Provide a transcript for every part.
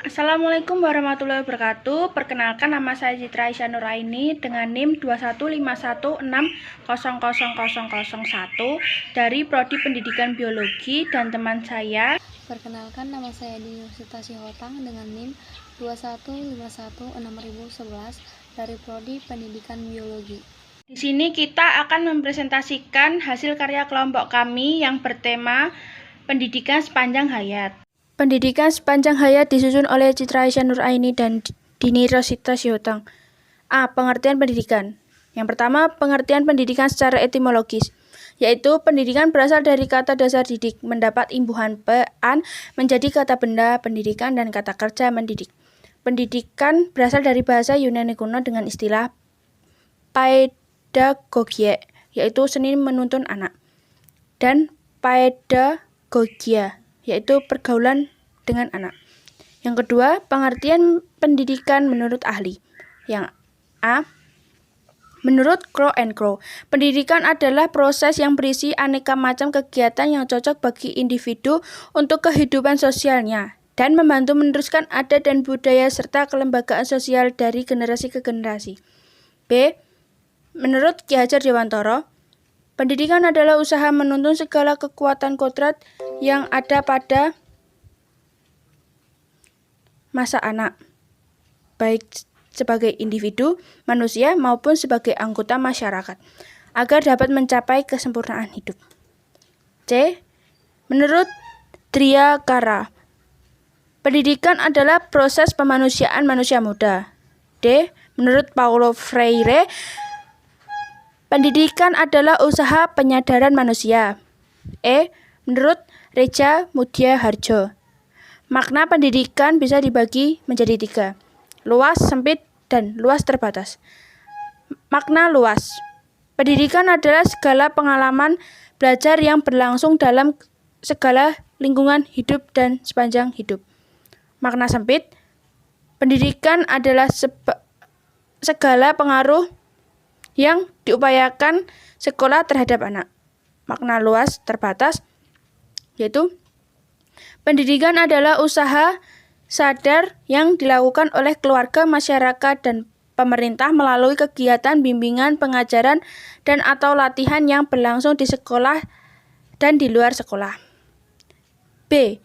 Assalamualaikum warahmatullahi wabarakatuh. Perkenalkan, nama saya Citra Aisyah Nuraini dengan NIM 21516000001 dari Prodi Pendidikan Biologi, dan teman saya. Perkenalkan, nama saya Dini Hotang dengan NIM 215160011 dari Prodi Pendidikan Biologi. Di sini kita akan mempresentasikan hasil karya kelompok kami yang bertema Pendidikan Sepanjang Hayat. Pendidikan sepanjang hayat disusun oleh Citra Aisyah Nuraini dan Dini Hotang. A. Pengertian pendidikan. Yang pertama, pengertian pendidikan secara etimologis, yaitu pendidikan berasal dari kata dasar didik, mendapat imbuhan an menjadi kata benda pendidikan dan kata kerja mendidik. Pendidikan berasal dari bahasa Yunani kuno dengan istilah pedagogia, yaitu seni menuntun anak, dan pedagogia, yaitu pergaulan dengan anak. Yang kedua, pengertian pendidikan menurut ahli. Yang A. Menurut Crow and Crow, pendidikan adalah proses yang berisi aneka macam kegiatan yang cocok bagi individu untuk kehidupan sosialnya dan membantu meneruskan adat dan budaya serta kelembagaan sosial dari generasi ke generasi. B. Menurut Ki Hajar Dewantara, pendidikan adalah usaha menuntun segala kekuatan kodrat yang ada pada masa anak, baik sebagai individu, manusia, maupun sebagai anggota masyarakat, agar dapat mencapai kesempurnaan hidup. C. Menurut Tria Kara, pendidikan adalah proses pemanusiaan manusia muda. D. Menurut Paulo Freire, pendidikan adalah usaha penyadaran manusia. E. Menurut Reja Mudia Harjo, makna pendidikan bisa dibagi menjadi 3, luas, sempit, dan luas terbatas. Makna luas. Pendidikan adalah segala pengalaman belajar yang berlangsung dalam segala lingkungan hidup dan sepanjang hidup. Makna sempit. Pendidikan adalah segala pengaruh yang diupayakan sekolah terhadap anak. Makna luas terbatas, yaitu pendidikan adalah usaha sadar yang dilakukan oleh keluarga, masyarakat, dan pemerintah melalui kegiatan bimbingan, pengajaran, dan atau latihan yang berlangsung di sekolah dan di luar sekolah. B.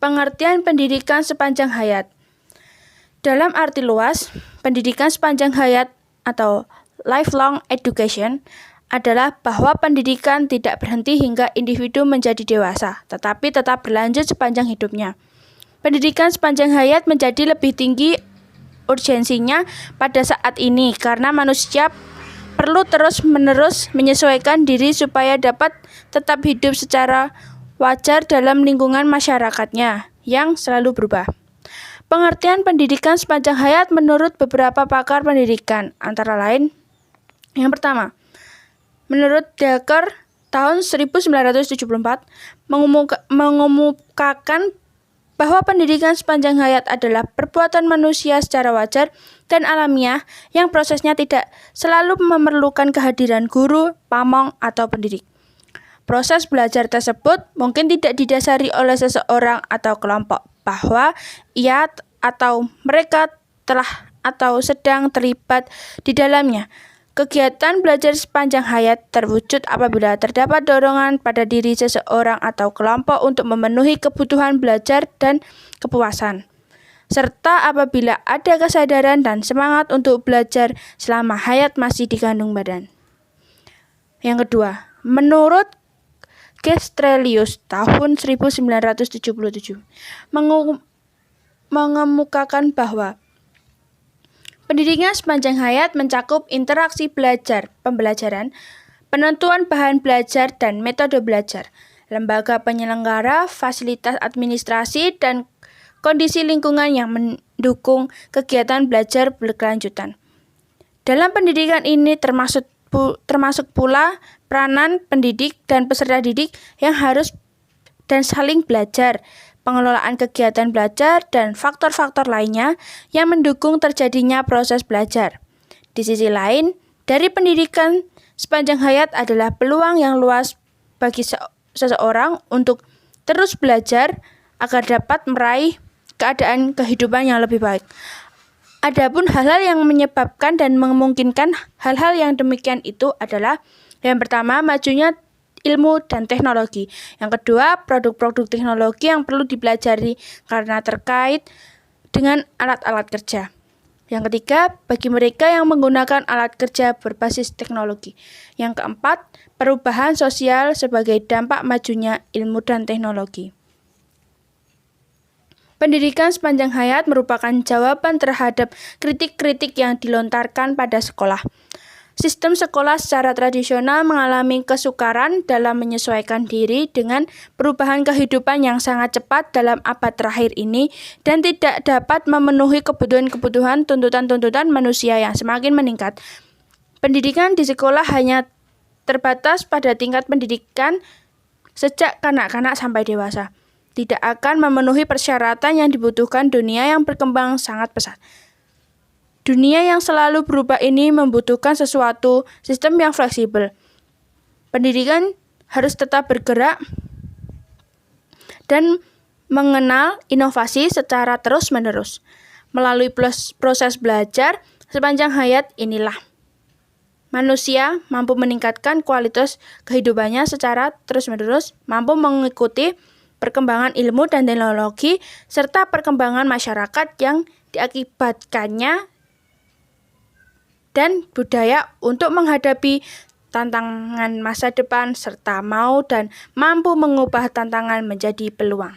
Pengertian pendidikan sepanjang hayat. Dalam arti luas, pendidikan sepanjang hayat atau lifelong education adalah bahwa pendidikan tidak berhenti hingga individu menjadi dewasa, tetapi tetap berlanjut sepanjang hidupnya. Pendidikan sepanjang hayat menjadi lebih tinggi urgensinya pada saat ini karena manusia perlu terus-menerus menyesuaikan diri supaya dapat tetap hidup secara wajar dalam lingkungan masyarakatnya yang selalu berubah. Pengertian pendidikan sepanjang hayat menurut beberapa pakar pendidikan, antara lain, yang pertama, menurut Dekker tahun 1974 mengemukakan bahwa pendidikan sepanjang hayat adalah perbuatan manusia secara wajar dan alamiah yang prosesnya tidak selalu memerlukan kehadiran guru, pamong, atau pendidik. Proses belajar tersebut mungkin tidak didasari oleh seseorang atau kelompok, bahwa ia atau mereka telah atau sedang terlibat di dalamnya. Kegiatan belajar sepanjang hayat terwujud apabila terdapat dorongan pada diri seseorang atau kelompok untuk memenuhi kebutuhan belajar dan kepuasan, serta apabila ada kesadaran dan semangat untuk belajar selama hayat masih dikandung badan. Yang kedua, menurut Gestrelius tahun 1977 mengemukakan bahwa pendidikan sepanjang hayat mencakup interaksi belajar, pembelajaran, penentuan bahan belajar dan metode belajar, lembaga penyelenggara, fasilitas administrasi, dan kondisi lingkungan yang mendukung kegiatan belajar berkelanjutan. Dalam pendidikan ini termasuk pula peranan pendidik dan peserta didik yang harus dan saling belajar, pengelolaan kegiatan belajar, dan faktor-faktor lainnya yang mendukung terjadinya proses belajar. Di sisi lain, dari pendidikan sepanjang hayat adalah peluang yang luas bagi seseorang untuk terus belajar agar dapat meraih keadaan kehidupan yang lebih baik. Adapun hal-hal yang menyebabkan dan memungkinkan hal-hal yang demikian itu adalah yang pertama, majunya ilmu dan teknologi. Yang kedua, produk-produk teknologi yang perlu dipelajari karena terkait dengan alat-alat kerja. Yang ketiga, bagi mereka yang menggunakan alat kerja berbasis teknologi. Yang keempat, perubahan sosial sebagai dampak majunya ilmu dan teknologi. Pendidikan sepanjang hayat merupakan jawaban terhadap kritik-kritik yang dilontarkan pada sekolah. Sistem sekolah secara tradisional mengalami kesukaran dalam menyesuaikan diri dengan perubahan kehidupan yang sangat cepat dalam abad terakhir ini dan tidak dapat memenuhi kebutuhan-kebutuhan tuntutan-tuntutan manusia yang semakin meningkat. Pendidikan di sekolah hanya terbatas pada tingkat pendidikan sejak kanak-kanak sampai dewasa. Tidak akan memenuhi persyaratan yang dibutuhkan dunia yang berkembang sangat pesat. Dunia yang selalu berubah ini membutuhkan sesuatu sistem yang fleksibel. Pendidikan harus tetap bergerak dan mengenal inovasi secara terus-menerus. Melalui proses belajar sepanjang hayat inilah manusia mampu meningkatkan kualitas kehidupannya secara terus-menerus, mampu mengikuti perkembangan ilmu dan teknologi, serta perkembangan masyarakat yang diakibatkannya dan budaya untuk menghadapi tantangan masa depan, serta mau dan mampu mengubah tantangan menjadi peluang.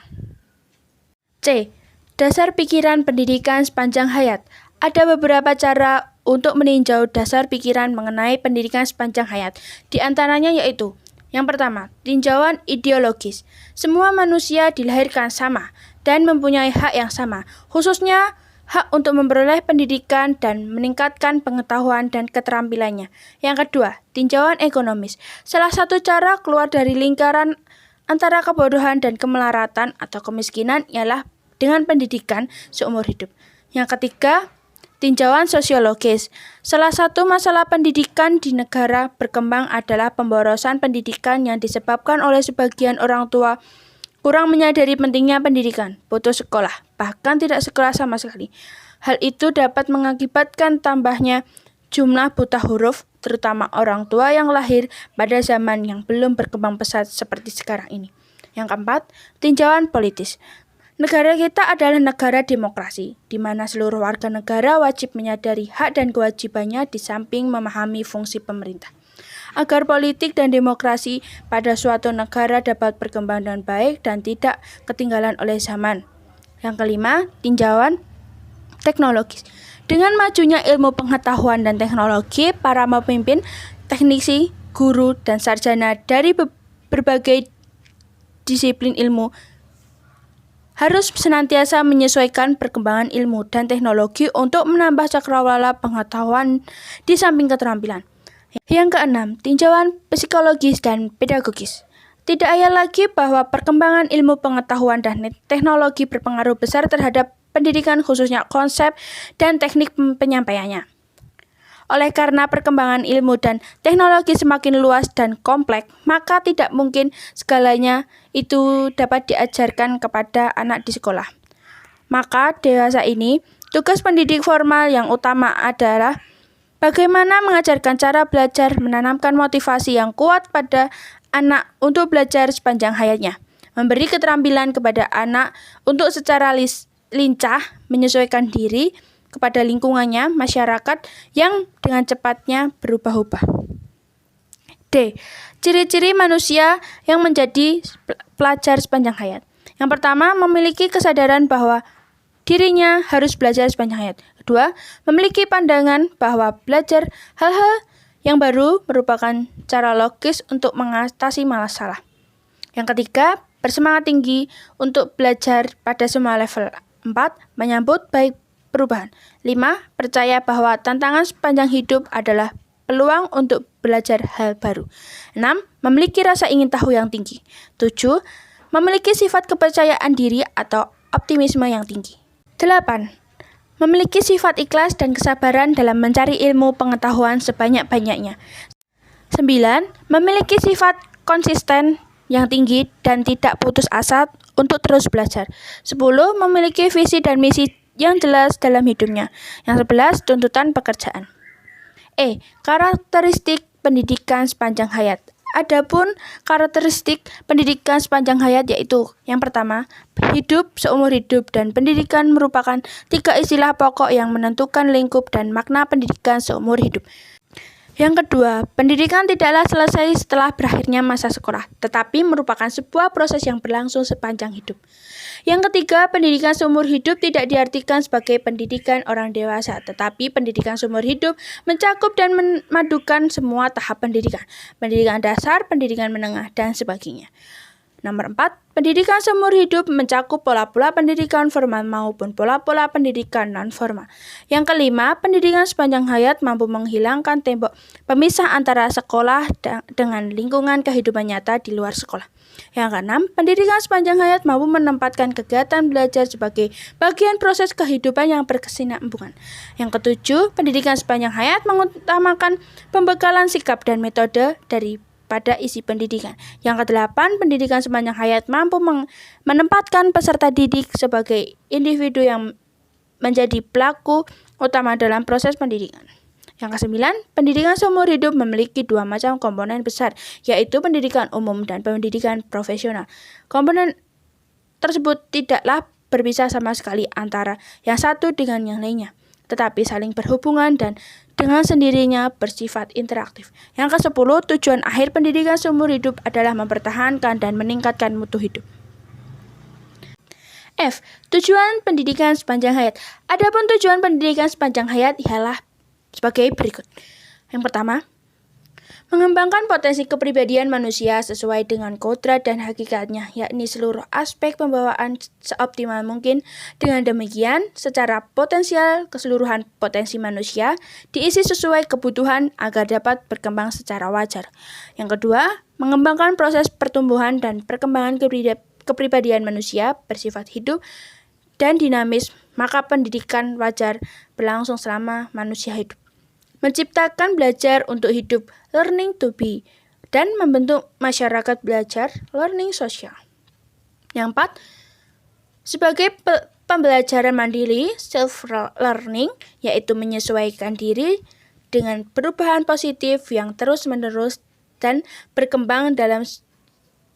C. Dasar pikiran pendidikan sepanjang hayat. Ada beberapa cara untuk meninjau dasar pikiran mengenai pendidikan sepanjang hayat. Di antaranya yaitu yang pertama, tinjauan ideologis. Semua manusia dilahirkan sama dan mempunyai hak yang sama, khususnya hak untuk memperoleh pendidikan dan meningkatkan pengetahuan dan keterampilannya. Yang kedua, tinjauan ekonomis. Salah satu cara keluar dari lingkaran antara kebodohan dan kemelaratan atau kemiskinan ialah dengan pendidikan seumur hidup. Yang ketiga, tinjauan sosiologis. Salah satu masalah pendidikan di negara berkembang adalah pemborosan pendidikan yang disebabkan oleh sebagian orang tua kurang menyadari pentingnya pendidikan, putus sekolah, bahkan tidak sekolah sama sekali. Hal itu dapat mengakibatkan tambahnya jumlah buta huruf, terutama orang tua yang lahir pada zaman yang belum berkembang pesat seperti sekarang ini. Yang keempat, tinjauan politis. Negara kita adalah negara demokrasi, di mana seluruh warga negara wajib menyadari hak dan kewajibannya di samping memahami fungsi pemerintah. Agar politik dan demokrasi pada suatu negara dapat berkembang dengan baik dan tidak ketinggalan oleh zaman. Yang kelima, tinjauan teknologis. Dengan majunya ilmu pengetahuan dan teknologi, para pemimpin, teknisi, guru, dan sarjana dari berbagai disiplin ilmu harus senantiasa menyesuaikan perkembangan ilmu dan teknologi untuk menambah cakrawala pengetahuan di samping keterampilan. Yang keenam, tinjauan psikologis dan pedagogis. Tidak ayal lagi bahwa perkembangan ilmu pengetahuan dan teknologi berpengaruh besar terhadap pendidikan, khususnya konsep dan teknik penyampaiannya. Oleh karena perkembangan ilmu dan teknologi semakin luas dan kompleks, maka tidak mungkin segalanya itu dapat diajarkan kepada anak di sekolah. Maka dewasa ini, tugas pendidik formal yang utama adalah bagaimana mengajarkan cara belajar, menanamkan motivasi yang kuat pada anak untuk belajar sepanjang hayatnya, memberi keterampilan kepada anak untuk secara lincah menyesuaikan diri kepada lingkungannya, masyarakat yang dengan cepatnya berubah-ubah. D. Ciri-ciri manusia yang menjadi pelajar sepanjang hayat. Yang pertama, memiliki kesadaran bahwa dirinya harus belajar sepanjang hayat. Kedua, memiliki pandangan bahwa belajar hal-hal yang baru merupakan cara logis untuk mengatasi masalah. Yang ketiga, bersemangat tinggi untuk belajar pada semua level. 4. Menyambut baik perubahan. 5. Percaya bahwa tantangan sepanjang hidup adalah peluang untuk belajar hal baru. 6. Memiliki rasa ingin tahu yang tinggi. 7. Memiliki sifat kepercayaan diri atau optimisme yang tinggi. 8. Memiliki sifat ikhlas dan kesabaran dalam mencari ilmu pengetahuan sebanyak-banyaknya. 9. Memiliki sifat konsisten yang tinggi dan tidak putus asa untuk terus belajar. 10. Memiliki visi dan misi yang jelas dalam hidupnya. Yang 11. Tuntutan pekerjaan. Karakteristik pendidikan sepanjang hayat. Adapun karakteristik pendidikan sepanjang hayat yaitu yang pertama, hidup seumur hidup dan pendidikan merupakan 3 istilah pokok yang menentukan lingkup dan makna pendidikan seumur hidup. Yang kedua, pendidikan tidaklah selesai setelah berakhirnya masa sekolah, tetapi merupakan sebuah proses yang berlangsung sepanjang hidup. Yang ketiga, pendidikan seumur hidup tidak diartikan sebagai pendidikan orang dewasa, tetapi pendidikan seumur hidup mencakup dan memadukan semua tahap pendidikan, pendidikan dasar, pendidikan menengah, dan sebagainya. Nomor 4, pendidikan seumur hidup mencakup pola-pola pendidikan formal maupun pola-pola pendidikan non-formal. Yang kelima, pendidikan sepanjang hayat mampu menghilangkan tembok pemisah antara sekolah dengan lingkungan kehidupan nyata di luar sekolah. Yang keenam, pendidikan sepanjang hayat mampu menempatkan kegiatan belajar sebagai bagian proses kehidupan yang berkesinambungan. Yang ketujuh, pendidikan sepanjang hayat mengutamakan pembekalan sikap dan metode pada isi pendidikan. Yang kedelapan, pendidikan sepanjang hayat mampu menempatkan peserta didik sebagai individu yang menjadi pelaku utama dalam proses pendidikan. Yang kesembilan, pendidikan seumur hidup memiliki 2 macam komponen besar, yaitu pendidikan umum dan pendidikan profesional. Komponen tersebut tidaklah berpisah sama sekali antara yang satu dengan yang lainnya, tetapi saling berhubungan dan dengan sendirinya bersifat interaktif. Yang ke-10, tujuan akhir pendidikan seumur hidup adalah mempertahankan dan meningkatkan mutu hidup. Tujuan pendidikan sepanjang hayat. Adapun tujuan pendidikan sepanjang hayat ialah sebagai berikut. Yang pertama, mengembangkan potensi kepribadian manusia sesuai dengan kodrat dan hakikatnya, yakni seluruh aspek pembawaan seoptimal mungkin. Dengan demikian, secara potensial, keseluruhan potensi manusia diisi sesuai kebutuhan agar dapat berkembang secara wajar. Yang kedua, mengembangkan proses pertumbuhan dan perkembangan kepribadian manusia bersifat hidup dan dinamis, maka pendidikan wajar berlangsung selama manusia hidup. Menciptakan belajar untuk hidup, learning to be, dan membentuk masyarakat belajar, learning sosial. Yang 4, sebagai pembelajaran mandiri, self-learning, yaitu menyesuaikan diri dengan perubahan positif yang terus-menerus dan berkembang dalam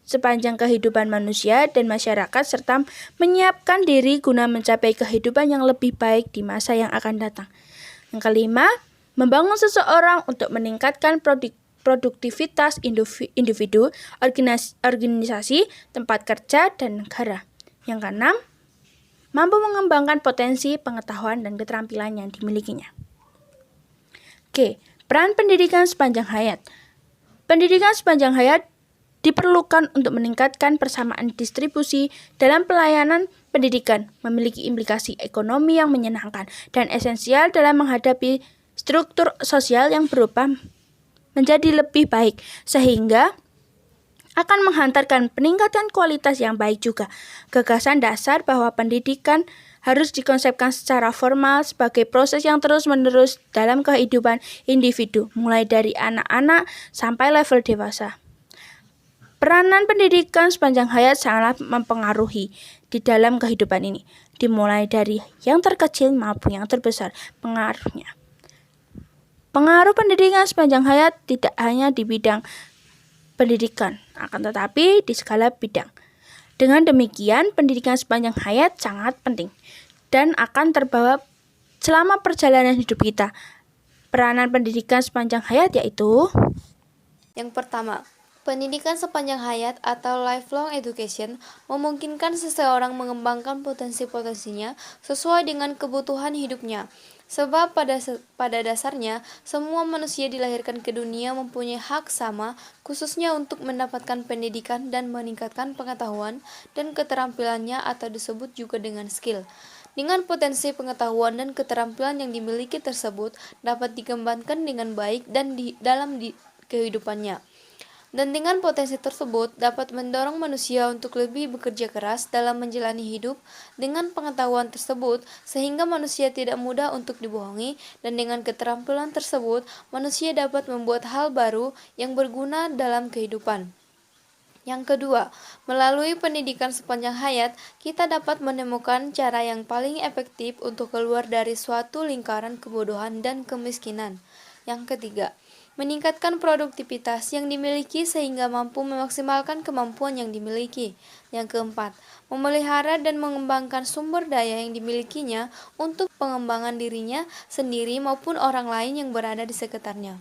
sepanjang kehidupan manusia dan masyarakat, serta menyiapkan diri guna mencapai kehidupan yang lebih baik di masa yang akan datang. Yang kelima, membangun seseorang untuk meningkatkan produktivitas individu, organisasi, tempat kerja, dan negara. Yang keenam, mampu mengembangkan potensi, pengetahuan, dan keterampilan yang dimilikinya. Peran pendidikan sepanjang hayat. Pendidikan sepanjang hayat diperlukan untuk meningkatkan persamaan distribusi dalam pelayanan pendidikan, memiliki implikasi ekonomi yang menyenangkan, dan esensial dalam menghadapi struktur sosial yang berubah menjadi lebih baik, sehingga akan menghantarkan peningkatan kualitas yang baik juga. Gagasan dasar bahwa pendidikan harus dikonsepkan secara formal sebagai proses yang terus-menerus dalam kehidupan individu, mulai dari anak-anak sampai level dewasa. Peranan pendidikan sepanjang hayat sangat mempengaruhi di dalam kehidupan ini, dimulai dari yang terkecil maupun yang terbesar pengaruhnya. Pengaruh pendidikan sepanjang hayat tidak hanya di bidang pendidikan, akan tetapi di segala bidang. Dengan demikian, pendidikan sepanjang hayat sangat penting dan akan terbawa selama perjalanan hidup kita. Peranan pendidikan sepanjang hayat yaitu: Yang pertama, pendidikan sepanjang hayat atau lifelong education memungkinkan seseorang mengembangkan potensi-potensinya sesuai dengan kebutuhan hidupnya. Sebab pada dasarnya, semua manusia dilahirkan ke dunia mempunyai hak sama, khususnya untuk mendapatkan pendidikan dan meningkatkan pengetahuan dan keterampilannya atau disebut juga dengan skill. Dengan potensi pengetahuan dan keterampilan yang dimiliki tersebut dapat dikembangkan dengan baik dan dalam kehidupannya. Dan dengan potensi tersebut dapat mendorong manusia untuk lebih bekerja keras dalam menjalani hidup dengan pengetahuan tersebut, sehingga manusia tidak mudah untuk dibohongi, dan dengan keterampilan tersebut manusia dapat membuat hal baru yang berguna dalam kehidupan. Yang kedua, melalui pendidikan sepanjang hayat, kita dapat menemukan cara yang paling efektif untuk keluar dari suatu lingkaran kebodohan dan kemiskinan. Yang ketiga, meningkatkan produktivitas yang dimiliki sehingga mampu memaksimalkan kemampuan yang dimiliki. Yang keempat, memelihara dan mengembangkan sumber daya yang dimilikinya untuk pengembangan dirinya sendiri maupun orang lain yang berada di sekitarnya.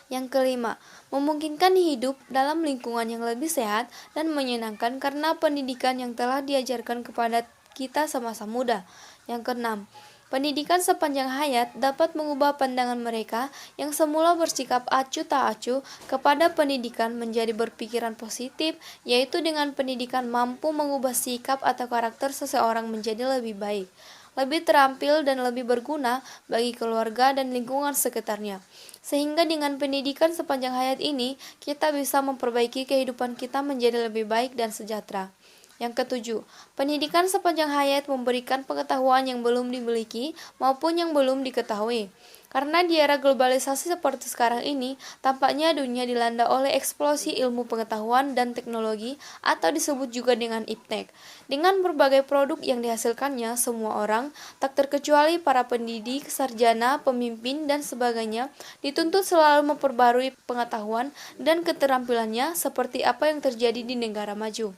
Yang kelima, memungkinkan hidup dalam lingkungan yang lebih sehat dan menyenangkan karena pendidikan yang telah diajarkan kepada kita semasa muda. Yang keenam, pendidikan sepanjang hayat dapat mengubah pandangan mereka yang semula bersikap acuh tak acuh kepada pendidikan menjadi berpikiran positif, yaitu dengan pendidikan mampu mengubah sikap atau karakter seseorang menjadi lebih baik, lebih terampil dan lebih berguna bagi keluarga dan lingkungan sekitarnya. Sehingga dengan pendidikan sepanjang hayat ini, kita bisa memperbaiki kehidupan kita menjadi lebih baik dan sejahtera. Yang ketujuh, pendidikan sepanjang hayat memberikan pengetahuan yang belum dimiliki maupun yang belum diketahui. Karena di era globalisasi seperti sekarang ini, tampaknya dunia dilanda oleh eksplosi ilmu pengetahuan dan teknologi atau disebut juga dengan iptek. Dengan berbagai produk yang dihasilkannya, semua orang, tak terkecuali para pendidik, sarjana, pemimpin, dan sebagainya, dituntut selalu memperbarui pengetahuan dan keterampilannya seperti apa yang terjadi di negara maju.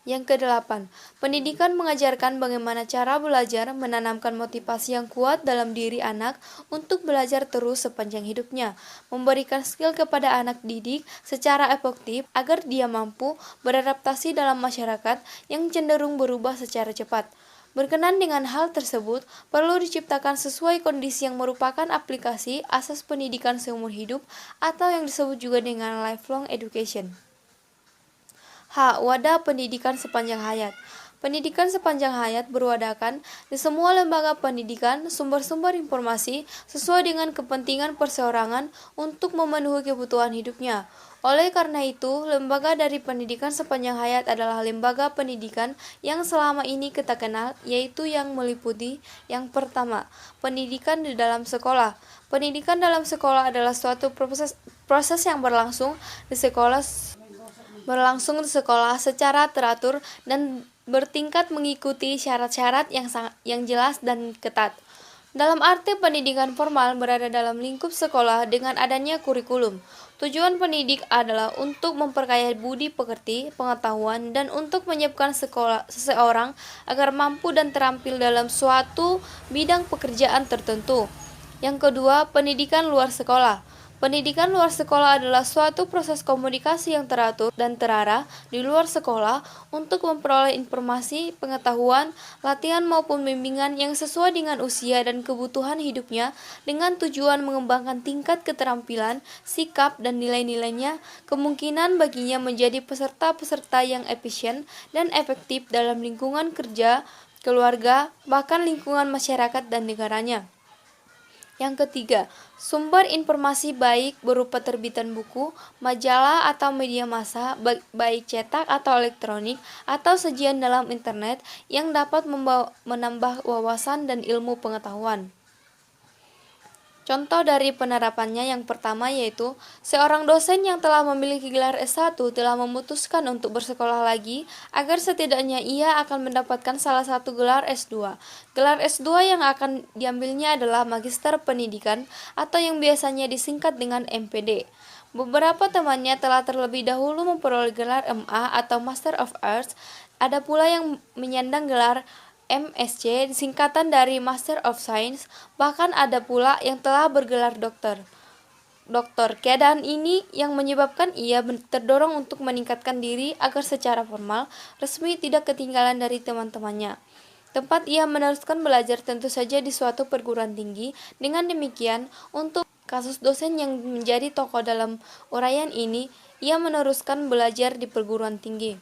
Yang kedelapan, pendidikan mengajarkan bagaimana cara belajar, menanamkan motivasi yang kuat dalam diri anak untuk belajar terus sepanjang hidupnya, memberikan skill kepada anak didik secara efektif agar dia mampu beradaptasi dalam masyarakat yang cenderung berubah secara cepat. Berkenan dengan hal tersebut, perlu diciptakan sesuai kondisi yang merupakan aplikasi asas pendidikan seumur hidup atau yang disebut juga dengan lifelong education. Wadah pendidikan sepanjang hayat. Pendidikan sepanjang hayat berwadakan di semua lembaga pendidikan sumber-sumber informasi sesuai dengan kepentingan perseorangan untuk memenuhi kebutuhan hidupnya. Oleh karena itu, lembaga dari pendidikan sepanjang hayat adalah lembaga pendidikan yang selama ini kita kenal, yaitu yang meliputi yang pertama, pendidikan di dalam sekolah. Pendidikan dalam sekolah adalah suatu proses yang berlangsung di sekolah secara teratur dan bertingkat mengikuti syarat-syarat yang jelas dan ketat. Dalam arti pendidikan formal berada dalam lingkup sekolah dengan adanya kurikulum. Tujuan pendidik adalah untuk memperkaya budi pekerti, pengetahuan, dan untuk menyiapkan seseorang agar mampu dan terampil dalam suatu bidang pekerjaan tertentu. Yang kedua, pendidikan luar sekolah. Pendidikan luar sekolah adalah suatu proses komunikasi yang teratur dan terarah di luar sekolah untuk memperoleh informasi, pengetahuan, latihan maupun bimbingan yang sesuai dengan usia dan kebutuhan hidupnya dengan tujuan mengembangkan tingkat keterampilan, sikap, dan nilai-nilainya, kemungkinan baginya menjadi peserta-peserta yang efisien dan efektif dalam lingkungan kerja, keluarga, bahkan lingkungan masyarakat dan negaranya. Yang ketiga, sumber informasi baik berupa terbitan buku, majalah atau media massa, baik cetak atau elektronik, atau sajian dalam internet yang dapat menambah wawasan dan ilmu pengetahuan. Contoh dari penerapannya yang pertama yaitu, seorang dosen yang telah memiliki gelar S1 telah memutuskan untuk bersekolah lagi agar setidaknya ia akan mendapatkan salah satu gelar S2. Gelar S2 yang akan diambilnya adalah Magister Pendidikan atau yang biasanya disingkat dengan MPD. Beberapa temannya telah terlebih dahulu memperoleh gelar MA atau Master of Arts. Ada pula yang menyandang gelar MSc, singkatan dari Master of Science, bahkan ada pula yang telah bergelar doktor. Keadaan ini yang menyebabkan ia terdorong untuk meningkatkan diri agar secara formal, resmi tidak ketinggalan dari teman-temannya. Tempat ia meneruskan belajar tentu saja di suatu perguruan tinggi. Dengan demikian, untuk kasus dosen yang menjadi tokoh dalam uraian ini, ia meneruskan belajar di perguruan tinggi.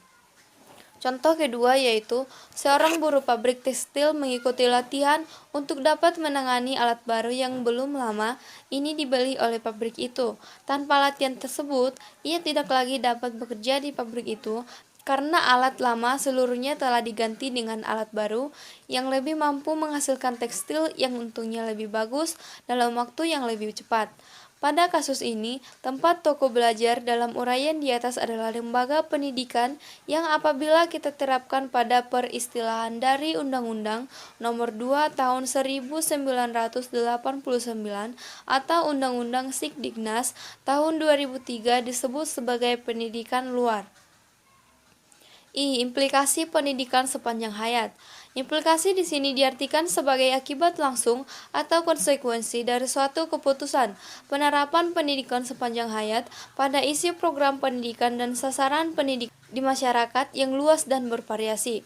Contoh kedua yaitu, seorang buruh pabrik tekstil mengikuti latihan untuk dapat menangani alat baru yang belum lama ini dibeli oleh pabrik itu. Tanpa latihan tersebut, ia tidak lagi dapat bekerja di pabrik itu karena alat lama seluruhnya telah diganti dengan alat baru yang lebih mampu menghasilkan tekstil yang untungnya lebih bagus dalam waktu yang lebih cepat. Pada kasus ini, tempat toko belajar dalam uraian di atas adalah lembaga pendidikan yang apabila kita terapkan pada peristilahan dari Undang-Undang Nomor 2 Tahun 1989 atau Undang-Undang Sikdiknas tahun 2003 disebut sebagai pendidikan luar. Implikasi pendidikan sepanjang hayat. Implikasi di sini diartikan sebagai akibat langsung atau konsekuensi dari suatu keputusan penerapan pendidikan sepanjang hayat pada isi program pendidikan dan sasaran pendidik di masyarakat yang luas dan bervariasi.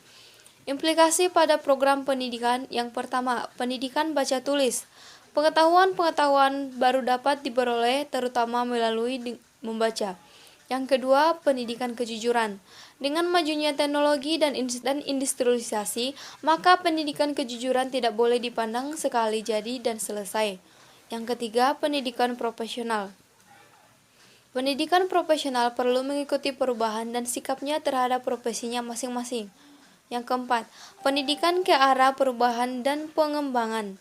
Implikasi pada program pendidikan yang pertama, pendidikan baca tulis. Pengetahuan-pengetahuan baru dapat diperoleh terutama melalui membaca. Yang kedua, pendidikan kejujuran. Dengan majunya teknologi dan industrialisasi, maka pendidikan kejujuran tidak boleh dipandang sekali jadi dan selesai. Yang ketiga, pendidikan profesional. Pendidikan profesional perlu mengikuti perubahan dan sikapnya terhadap profesinya masing-masing. Yang keempat, pendidikan ke arah perubahan dan pengembangan.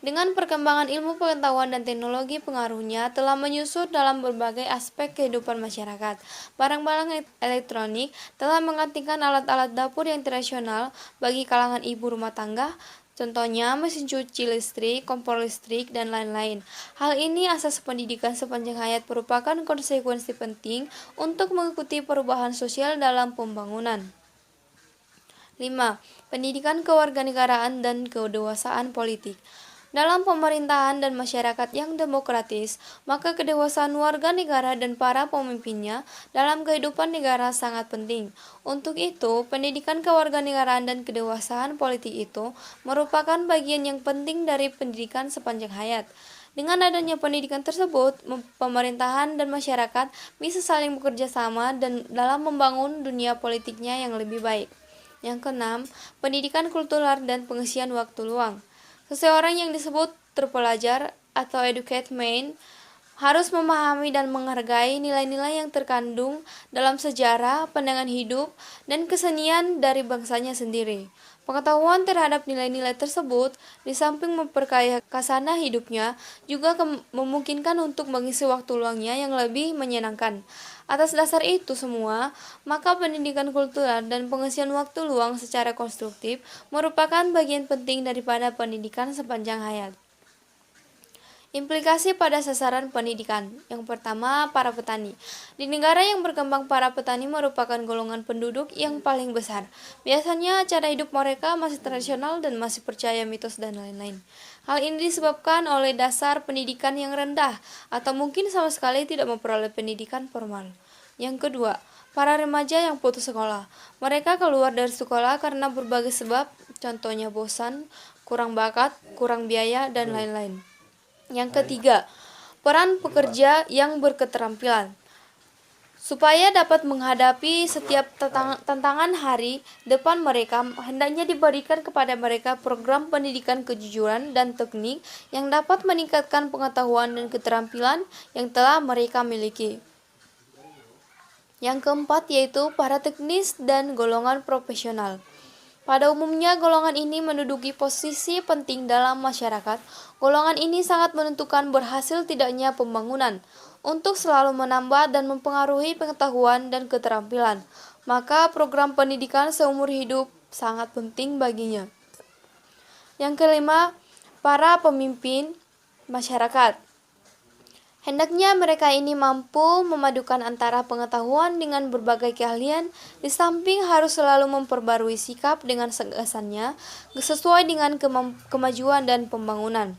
Dengan perkembangan ilmu pengetahuan dan teknologi, pengaruhnya telah menyusut dalam berbagai aspek kehidupan masyarakat. Barang-barang elektronik telah menggantikan alat-alat dapur yang tradisional bagi kalangan ibu rumah tangga, contohnya mesin cuci listrik, kompor listrik, dan lain-lain. Hal ini asas pendidikan sepanjang hayat merupakan konsekuensi penting untuk mengikuti perubahan sosial dalam pembangunan. 5. Pendidikan kewarganegaraan dan kedewasaan politik. Dalam pemerintahan dan masyarakat yang demokratis, maka kedewasaan warga negara dan para pemimpinnya dalam kehidupan negara sangat penting. Untuk itu, pendidikan kewarganegaraan dan kedewasaan politik itu merupakan bagian yang penting dari pendidikan sepanjang hayat. Dengan adanya pendidikan tersebut, pemerintahan dan masyarakat bisa saling bekerja sama dan dalam membangun dunia politiknya yang lebih baik. Yang keenam, pendidikan kultural dan pengisian waktu luang. Seseorang yang disebut terpelajar atau educated man harus memahami dan menghargai nilai-nilai yang terkandung dalam sejarah, pandangan hidup, dan kesenian dari bangsanya sendiri. Pengetahuan terhadap nilai-nilai tersebut, di samping memperkaya khasanah hidupnya, juga memungkinkan untuk mengisi waktu luangnya yang lebih menyenangkan. Atas dasar itu semua, maka pendidikan kultural dan pengisian waktu luang secara konstruktif merupakan bagian penting daripada pendidikan sepanjang hayat. Implikasi pada sasaran pendidikan. Yang pertama, para petani. Di negara yang berkembang, para petani merupakan golongan penduduk yang paling besar. Biasanya cara hidup mereka masih tradisional dan masih percaya mitos dan lain-lain. Hal ini disebabkan oleh dasar pendidikan yang rendah atau mungkin sama sekali tidak memperoleh pendidikan formal. Yang kedua, para remaja yang putus sekolah. Mereka keluar dari sekolah karena berbagai sebab, contohnya bosan, kurang bakat, kurang biaya, dan lain-lain. Yang ketiga, peran pekerja yang berketerampilan. Supaya dapat menghadapi setiap tantangan hari depan mereka, hendaknya diberikan kepada mereka program pendidikan kejujuran dan teknik yang dapat meningkatkan pengetahuan dan keterampilan yang telah mereka miliki. Yang keempat yaitu para teknis dan golongan profesional. Pada umumnya, golongan ini menduduki posisi penting dalam masyarakat. Golongan ini sangat menentukan berhasil tidaknya pembangunan. Untuk selalu menambah dan mempengaruhi pengetahuan dan keterampilan, maka program pendidikan seumur hidup sangat penting baginya. Yang kelima, para pemimpin masyarakat. Hendaknya mereka ini mampu memadukan antara pengetahuan dengan berbagai keahlian, di samping harus selalu memperbarui sikap dengan gagasannya sesuai dengan kemajuan dan pembangunan.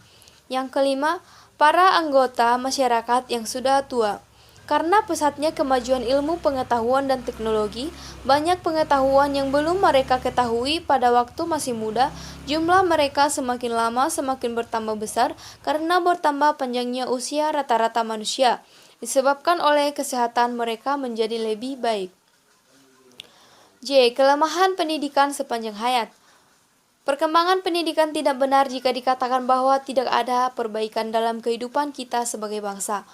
Yang kelima, para anggota masyarakat yang sudah tua. Karena pesatnya kemajuan ilmu pengetahuan dan teknologi, banyak pengetahuan yang belum mereka ketahui pada waktu masih muda, jumlah mereka semakin lama semakin bertambah besar karena bertambah panjangnya usia rata-rata manusia, disebabkan oleh kesehatan mereka menjadi lebih baik. J. Kelemahan pendidikan sepanjang hayat. Perkembangan pendidikan tidak benar jika dikatakan bahwa tidak ada perbaikan dalam kehidupan kita sebagai bangsa.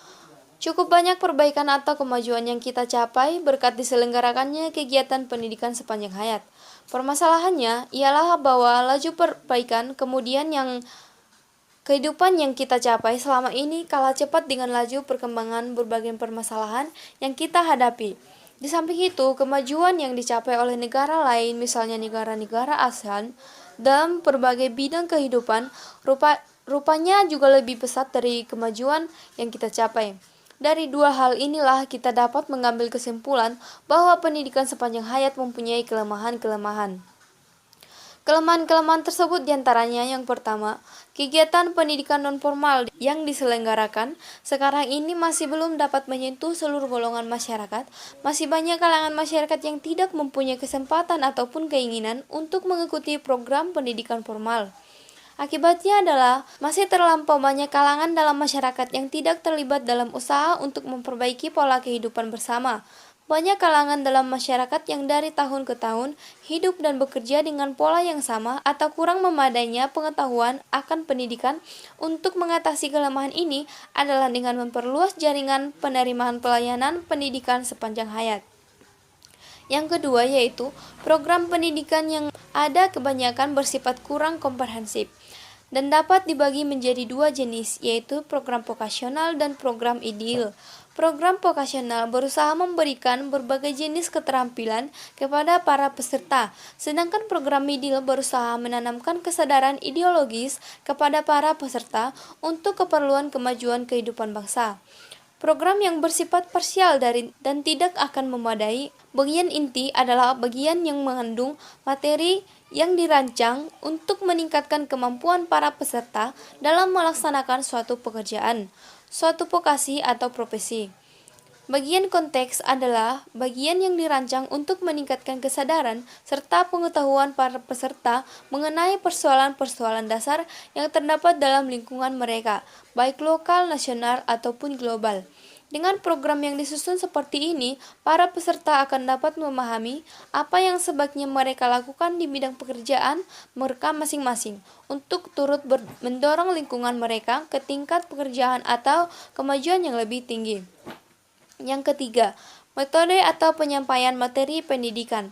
Cukup banyak perbaikan atau kemajuan yang kita capai berkat diselenggarakannya kegiatan pendidikan sepanjang hayat. Permasalahannya ialah bahwa laju perbaikan kemudian yang Kehidupan yang kita capai selama ini kalah cepat dengan laju perkembangan berbagai permasalahan yang kita hadapi. Di samping itu, kemajuan yang dicapai oleh negara lain, misalnya negara-negara ASEAN, dalam berbagai bidang kehidupan, rupanya juga lebih pesat dari kemajuan yang kita capai. Dari dua hal inilah kita dapat mengambil kesimpulan bahwa pendidikan sepanjang hayat mempunyai kelemahan-kelemahan. Kelemahan-kelemahan tersebut diantaranya yang pertama, kegiatan pendidikan non-formal yang diselenggarakan sekarang ini masih belum dapat menyentuh seluruh golongan masyarakat. Masih banyak kalangan masyarakat yang tidak mempunyai kesempatan ataupun keinginan untuk mengikuti program pendidikan formal. Akibatnya adalah masih terlampau banyak kalangan dalam masyarakat yang tidak terlibat dalam usaha untuk memperbaiki pola kehidupan bersama. Banyak kalangan dalam masyarakat yang dari tahun ke tahun hidup dan bekerja dengan pola yang sama atau kurang memadainya pengetahuan akan pendidikan. Untuk mengatasi kelemahan ini adalah dengan memperluas jaringan penerimaan pelayanan pendidikan sepanjang hayat. Yang kedua yaitu program pendidikan yang ada kebanyakan bersifat kurang komprehensif dan dapat dibagi menjadi dua jenis, yaitu program vokasional dan program ideal. Program vokasional berusaha memberikan berbagai jenis keterampilan kepada para peserta, sedangkan program ideal berusaha menanamkan kesadaran ideologis kepada para peserta untuk keperluan kemajuan kehidupan bangsa. Program yang bersifat parsial dan tidak akan memadai. Bagian inti adalah bagian yang mengandung materi yang dirancang untuk meningkatkan kemampuan para peserta dalam melaksanakan suatu pekerjaan, suatu vokasi atau profesi. Bagian konteks adalah bagian yang dirancang untuk meningkatkan kesadaran serta pengetahuan para peserta mengenai persoalan-persoalan dasar yang terdapat dalam lingkungan mereka, baik lokal, nasional, ataupun global. Dengan program yang disusun seperti ini, para peserta akan dapat memahami apa yang sebaiknya mereka lakukan di bidang pekerjaan mereka masing-masing untuk turut mendorong lingkungan mereka ke tingkat pekerjaan atau kemajuan yang lebih tinggi. Yang ketiga, metode atau penyampaian materi pendidikan.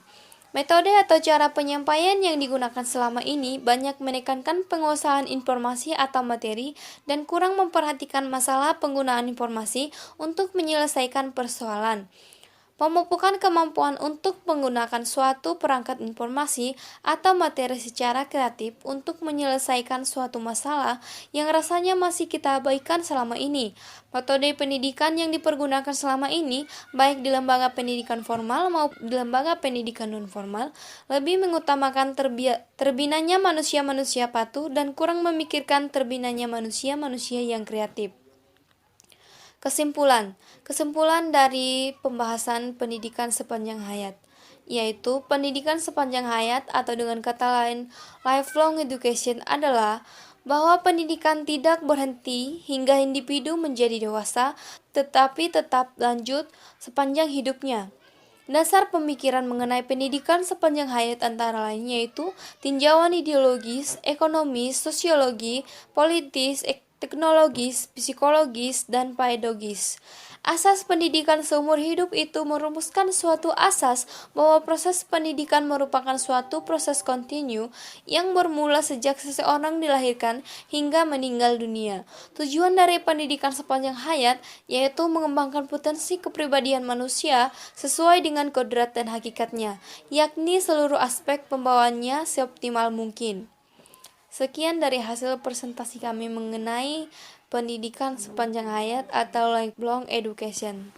Metode atau cara penyampaian yang digunakan selama ini banyak menekankan penguasaan informasi atau materi dan kurang memperhatikan masalah penggunaan informasi untuk menyelesaikan persoalan. Pemupukan kemampuan untuk menggunakan suatu perangkat informasi atau materi secara kreatif untuk menyelesaikan suatu masalah yang rasanya masih kita abaikan selama ini. Metode pendidikan yang dipergunakan selama ini, baik di lembaga pendidikan formal maupun di lembaga pendidikan non-formal, lebih mengutamakan terbinanya manusia-manusia patuh dan kurang memikirkan terbinanya manusia-manusia yang kreatif. Kesimpulan dari pembahasan pendidikan sepanjang hayat, yaitu pendidikan sepanjang hayat atau dengan kata lain lifelong education adalah bahwa pendidikan tidak berhenti hingga individu menjadi dewasa, tetapi tetap lanjut sepanjang hidupnya. Dasar pemikiran mengenai pendidikan sepanjang hayat antara lain yaitu tinjauan ideologis, ekonomis, sosiologi, politis, teknologis, psikologis, dan pedagogis. Asas pendidikan seumur hidup itu merumuskan suatu asas bahwa proses pendidikan merupakan suatu proses kontinu yang bermula sejak seseorang dilahirkan hingga meninggal dunia. Tujuan dari pendidikan sepanjang hayat yaitu mengembangkan potensi kepribadian manusia sesuai dengan kodrat dan hakikatnya, yakni seluruh aspek pembawaannya seoptimal mungkin. Sekian dari hasil presentasi kami mengenai pendidikan sepanjang hayat atau lifelong education.